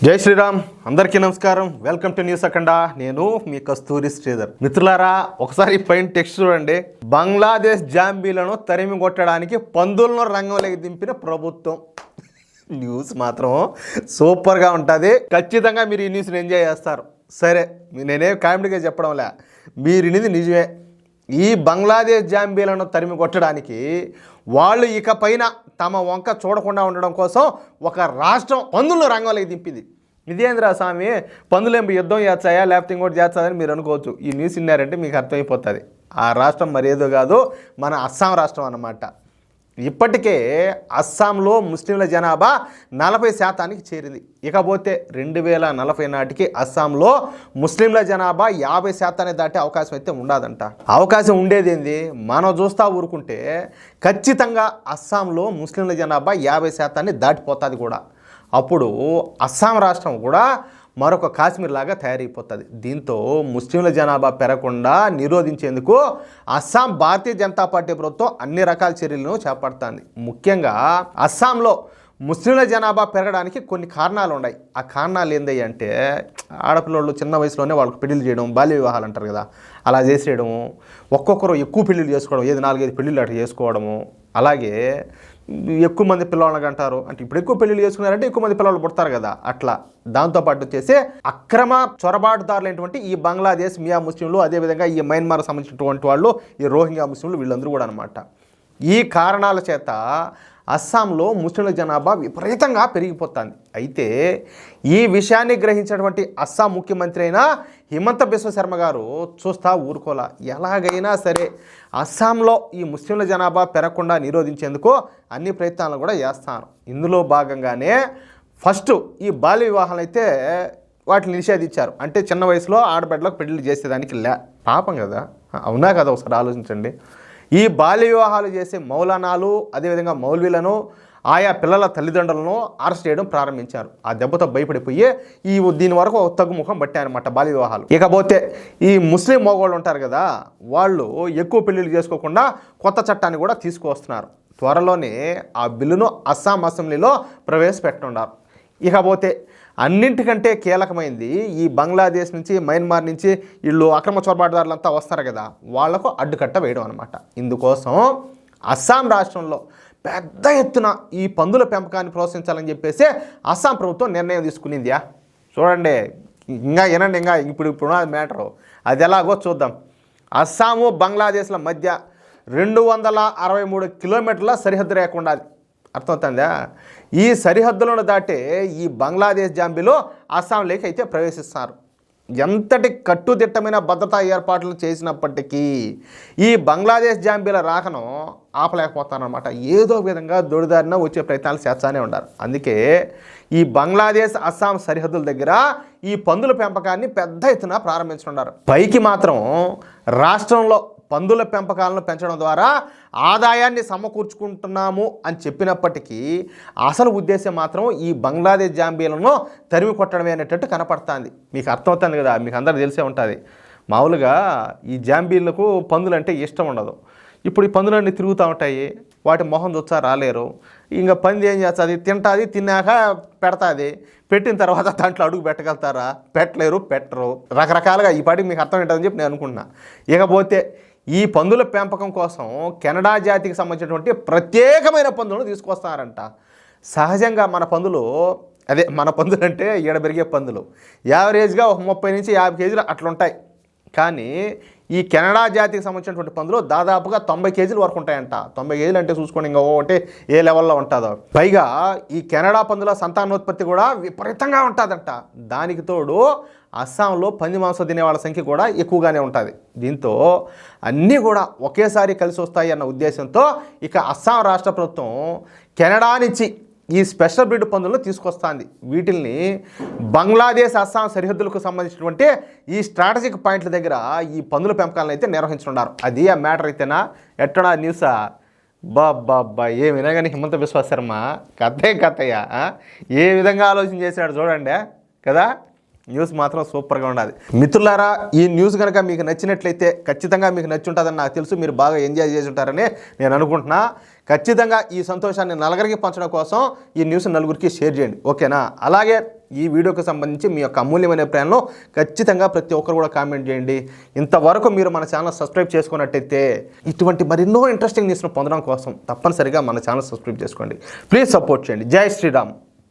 జై శ్రీరామ్, అందరికీ నమస్కారం. వెల్కమ్ టు న్యూస్ అఖండ. నేను మీ కస్తూరి శ్రీధర్. మిత్రులారా, ఒకసారి పైన టెక్స్ట్ చూడండి. బంగ్లాదేశ్ జాంబీలను తరిమి కొట్టడానికి పందులను రంగంలోకి దింపిన ప్రభుత్వం. న్యూస్ మాత్రం సూపర్గా ఉంటుంది. ఖచ్చితంగా మీరు ఈ న్యూస్ని ఎంజాయ్ చేస్తారు. సరే, నేనేం కామెడీగా చెప్పడంలే, మీరు ఇనిది నిజమే. ఈ బంగ్లాదేశ్ జాంబీలను తరిమి కొట్టడానికి వాళ్ళు ఇక పైన తమ వంక చూడకుండా ఉండడం కోసం ఒక రాష్ట్రం పందులను రంగంలోకి దింపింది. ఇదేంద్రా స్వామి, పందులేం యుద్ధం చేస్తాయా లేకపోతే ఇంకోటి చేస్తాయని మీరు అనుకోవచ్చు. ఈ న్యూస్ విన్నారంటే మీకు అర్థమైపోతుంది. ఆ రాష్ట్రం మరేదో కాదు, మన అస్సాం రాష్ట్రం అన్నమాట. ఇప్పటికే అస్సాంలో ముస్లింల జనాభా 40% చేరింది. ఇకపోతే 2040 నాటికి అస్సాంలో ముస్లింల జనాభా 50% దాటే అవకాశం అయితే ఉండదంట. అవకాశం ఉండేదేంది, మనం చూస్తూ ఊరుకుంటే ఖచ్చితంగా అస్సాంలో ముస్లింల జనాభా 50% దాటిపోతుంది కూడా. అప్పుడు అస్సాం రాష్ట్రం కూడా మరొక కాశ్మీర్ లాగా తయారైపోతుంది. దీంతో ముస్లింల జనాభా పెరగకుండా నిరోధించేందుకు అస్సాం భారతీయ జనతా పార్టీ ప్రభుత్వం అన్ని రకాల చర్యలను చేపడుతుంది. ముఖ్యంగా అస్సాంలో ముస్లింల జనాభా పెరగడానికి కొన్ని కారణాలు ఉన్నాయి. ఆ కారణాలు ఏంది అంటే, ఆడపిల్లలు చిన్న వయసులోనే వాళ్ళకి పెళ్లిళ్ళు చేయడం, బాల్య వివాహాలు అంటారు కదా, అలా చేసేయడము, ఒక్కొక్కరు ఎక్కువ పెళ్లిళ్ళు చేసుకోవడం, ఏది 4-5 పెళ్లిళ్ళు అట్లా చేసుకోవడము, అలాగే ఎక్కువ మంది పిల్లవాళ్ళకి అంటారు అంటే ఇప్పుడు ఎక్కువ పెళ్లిళ్ళు చేసుకున్నారంటే ఎక్కువ మంది పిల్లలు పుడతారు కదా, అట్లా. దాంతోపాటు వచ్చేసి అక్రమ చొరబాటుదారులైనటువంటి ఈ బంగ్లాదేశ్ మియా ముస్లింలు, అదేవిధంగా ఈ మయన్మార్ సంబంధించినటువంటి వాళ్ళు, ఈ రోహింగ్యా ముస్లింలు, వీళ్ళందరూ కూడా అనమాట. ఈ కారణాల చేత అస్సాంలో ముస్లింల జనాభా విపరీతంగా పెరిగిపోతుంది. అయితే ఈ విషయాన్ని గ్రహించినటువంటి అస్సాం ముఖ్యమంత్రి అయిన హిమంత బిశ్వ శర్మ గారు చూస్తా ఊరుకోలా. ఎలాగైనా సరే అస్సాంలో ఈ ముస్లింల జనాభా పెరగకుండా నిరోధించేందుకు అన్ని ప్రయత్నాలు కూడా చేస్తాను. ఇందులో భాగంగానే ఫస్ట్ ఈ బాల్య వివాహాలు అయితే వాటిని నిషేధించారు. అంటే చిన్న వయసులో ఆడబిడ్డలకు పెళ్లి చేసేదానికి పాపం కదా, అవునా కదా, ఒకసారి ఆలోచించండి. ఈ బాల్య వివాహాలు చేసే మౌలానాలు, అదేవిధంగా మౌల్వీలను, ఆయా పిల్లల తల్లిదండ్రులను అరెస్ట్ చేయడం ప్రారంభించారు. ఆ దెబ్బతో భయపడిపోయి దీని వరకు తగ్గుముఖం పట్టాయన్నమాట బాల్య వివాహాలు. ఇకపోతే ఈ ముస్లిం మగవాళ్ళు ఉంటారు కదా, వాళ్ళు ఎక్కువ పెళ్లిళ్ళు చేసుకోకుండా కొత్త చట్టాన్ని కూడా తీసుకువస్తున్నారు. త్వరలోనే ఆ బిల్లును అస్సాం అసెంబ్లీలో ప్రవేశపెట్టనున్నారు. ఇకపోతే అన్నింటికంటే కీలకమైంది, ఈ బంగ్లాదేశ్ నుంచి, మయన్మార్ నుంచి వీళ్ళు అక్రమ చొరబాటుదారులంతా వస్తారు కదా, వాళ్లకు అడ్డుకట్ట వేయడం అనమాట. ఇందుకోసం అస్సాం రాష్ట్రంలో పెద్ద ఎత్తున ఈ పందుల పెంపకాన్ని ప్రోత్సహించాలని చెప్పేసి అస్సాం ప్రభుత్వం నిర్ణయం తీసుకునిందియా. చూడండి, వినండి, ఇప్పుడు మ్యాటరు అది ఎలాగో చూద్దాం. అస్సాము బంగ్లాదేశ్ల మధ్య 263 కిలోమీటర్ల సరిహద్దు రేఖ ఉండాలి. అర్థమవుతుందా? ఈ సరిహద్దులను దాటే ఈ బంగ్లాదేశ్ జాంబీలో అస్సాంలోకి అయితే ప్రవేశిస్తారు. ఎంతటి కట్టుదిట్టమైన భద్రతా ఏర్పాట్లు చేసినప్పటికీ ఈ బంగ్లాదేశ్ జాంబీల రాకను ఆపలేకపోతారనమాట. ఏదో విధంగా దొడిదారిన వచ్చే ప్రయత్నాలు చేస్తానే ఉంటారు. అందుకే ఈ బంగ్లాదేశ్ అస్సాం సరిహద్దుల దగ్గర ఈ పందుల పెంపకాన్ని పెద్ద ఎత్తున ప్రారంభించుకున్నారు. పైకి మాత్రం రాష్ట్రంలో పందుల పెంపకాలను పెంచడం ద్వారా ఆదాయాన్ని సమకూర్చుకుంటున్నాము అని చెప్పినప్పటికీ అసలు ఉద్దేశం మాత్రం ఈ బంగ్లాదేశ్ జాంబీలను తరిమి కొట్టడమే అనేటట్టు కనపడుతుంది. మీకు అర్థమవుతుంది కదా, మీకు అందరూ తెలిసే ఉంటుంది. మామూలుగా ఈ జాంబీలకు పందులు అంటే ఇష్టం ఉండదు. ఇప్పుడు ఈ పందులన్నీ తిరుగుతూ ఉంటాయి, వాటి మొహం చూసా రాలేరు. ఇంకా పంది ఏం చేస్తుంది, తింటుంది, తిన్నాక పెడతాది, పెట్టిన తర్వాత దాంట్లో అడుగు పెట్టగలుగుతారా? పెట్టలేరు, పెట్టరు. రకరకాలుగా ఈ పాటికి మీకు అర్థం ఏంటని చెప్పి నేను అనుకుంటున్నా. ఇకపోతే ఈ పందుల పెంపకం కోసం కెనడా జాతికి సంబంధించినటువంటి ప్రత్యేకమైన పందులను తీసుకొస్తారంట. సహజంగా మన పందులు అంటే ఈడ పెరిగే పందులు యావరేజ్గా ఒక 30 నుంచి 50 కేజీలు అట్లుంటాయి. కానీ ఈ కెనడా జాతికి సంబంధించినటువంటి పందులు దాదాపుగా 90 కేజీల వరకు ఉంటాయంట. 90 కేజీలు అంటే చూసుకోండి, ఇంకా ఒకటి ఏ లెవెల్లో ఉంటుందో. పైగా ఈ కెనడా పందుల సంతానోత్పత్తి కూడా విపరీతంగా ఉంటుందంట. దానికి తోడు అస్సాంలో పంది మాంసం తినేవాళ్ళ సంఖ్య కూడా ఎక్కువగానే ఉంటుంది. దీంతో అన్నీ కూడా ఒకేసారి కలిసి వస్తాయి అన్న ఉద్దేశంతో ఇక అస్సాం రాష్ట్ర ప్రభుత్వం కెనడా నుంచి ఈ స్పెషల్ బ్రీడ్ పందులను తీసుకొస్తుంది. వీటిల్ని బంగ్లాదేశ్ అస్సాం సరిహద్దులకు సంబంధించినటువంటి ఈ స్ట్రాటజిక్ పాయింట్ల దగ్గర ఈ పందుల పెంపకాలను అయితే నిర్వహించున్నారు. అది ఆ మ్యాటర్ అయితేనా ఎట్టడా న్యూసా? బాబ్బా ఏమైనా కానీ హిమంత బిశ్వ శర్మ కథయ్యా ఏ విధంగా ఆలోచన చేశాడు చూడండి కదా. న్యూస్ మాత్రం సూపర్గా ఉండాలి. మిత్రులారా, ఈ న్యూస్ కనుక మీకు నచ్చినట్లయితే ఖచ్చితంగా మీకు నచ్చి ఉంటుందని నాకు తెలుసు. మీరు బాగా ఎంజాయ్ చేసి ఉంటారని నేను అనుకుంటున్నా. ఖచ్చితంగా ఈ సంతోషాన్ని నలుగురికి పంచడం కోసం ఈ న్యూస్ నలుగురికి షేర్ చేయండి, ఓకేనా? అలాగే ఈ వీడియోకి సంబంధించి మీ యొక్క అమూల్యమైన అభిప్రాయంలో ఖచ్చితంగా ప్రతి ఒక్కరు కూడా కామెంట్ చేయండి. ఇంతవరకు మీరు మన ఛానల్ సబ్స్క్రైబ్ చేసుకున్నట్టయితే ఇటువంటి మరెన్నో ఇంట్రెస్టింగ్ న్యూస్ను పొందడం కోసం తప్పనిసరిగా మన ఛానల్ సబ్స్క్రైబ్ చేసుకోండి. ప్లీజ్ సపోర్ట్ చేయండి. జై శ్రీరామ్.